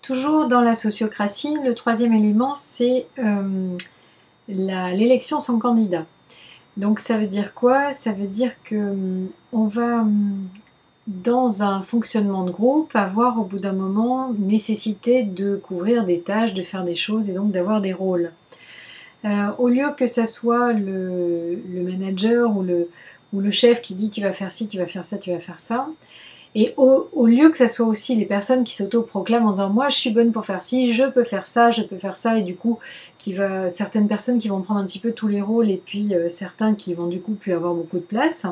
Toujours dans la sociocratie, le troisième élément, c'est l'élection sans candidat. Donc ça veut dire quoi? Ça veut dire que on va, dans un fonctionnement de groupe, avoir au bout d'un moment nécessité de couvrir des tâches, de faire des choses et donc d'avoir des rôles. Au lieu que ça soit le manager ou le chef qui dit tu vas faire ci, tu vas faire ça, tu vas faire ça, et au lieu que ça soit aussi les personnes qui s'auto-proclament en disant moi je suis bonne pour faire ci, je peux faire ça, je peux faire ça, et du coup certaines personnes qui vont prendre un petit peu tous les rôles et puis certains qui vont du coup plus avoir beaucoup de place.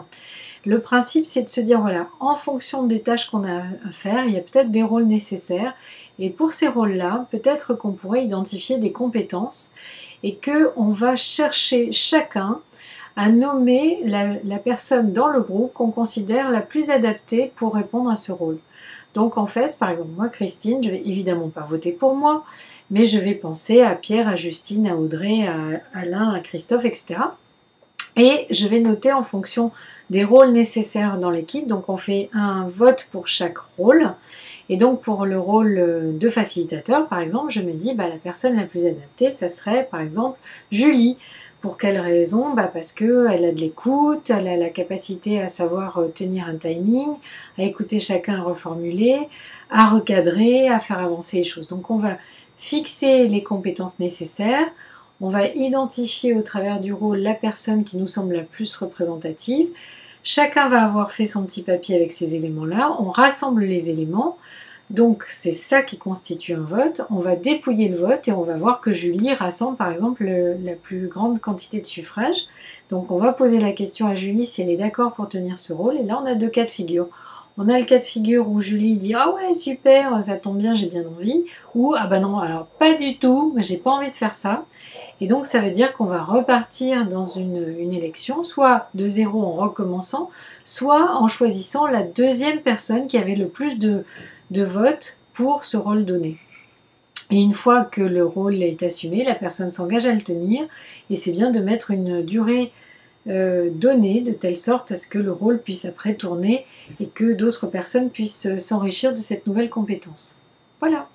Le principe c'est de se dire voilà, en fonction des tâches qu'on a à faire, il y a peut-être des rôles nécessaires, et pour ces rôles-là, peut-être qu'on pourrait identifier des compétences et qu'on va chercher chacun à nommer la personne dans le groupe qu'on considère la plus adaptée pour répondre à ce rôle. Donc en fait, par exemple, moi, Christine, je vais évidemment pas voter pour moi, mais je vais penser à Pierre, à Justine, à Audrey, à Alain, à Christophe, etc. Et je vais noter en fonction des rôles nécessaires dans l'équipe. Donc on fait un vote pour chaque rôle. Et donc pour le rôle de facilitateur, par exemple, je me dis la personne la plus adaptée, ça serait par exemple Julie. Pour quelle raison? Parce qu'elle a de l'écoute, elle a la capacité à savoir tenir un timing, à écouter chacun reformuler, à recadrer, à faire avancer les choses. Donc on va fixer les compétences nécessaires, on va identifier au travers du rôle la personne qui nous semble la plus représentative. Chacun va avoir fait son petit papier avec ces éléments-là, on rassemble les éléments, donc c'est ça qui constitue un vote. On va dépouiller le vote et on va voir que Julie rassemble par exemple la plus grande quantité de suffrages. Donc on va poser la question à Julie si elle est d'accord pour tenir ce rôle, et là on a deux cas de figure. On a le cas de figure où Julie dit ah ouais super, ça tombe bien, j'ai bien envie, ou ah non, alors pas du tout, j'ai pas envie de faire ça. Et donc ça veut dire qu'on va repartir dans une élection, soit de zéro en recommençant, soit en choisissant la deuxième personne qui avait le plus de votes pour ce rôle donné. Et une fois que le rôle est assumé, la personne s'engage à le tenir, et c'est bien de mettre une durée donnée de telle sorte à ce que le rôle puisse après tourner et que d'autres personnes puissent s'enrichir de cette nouvelle compétence. Voilà.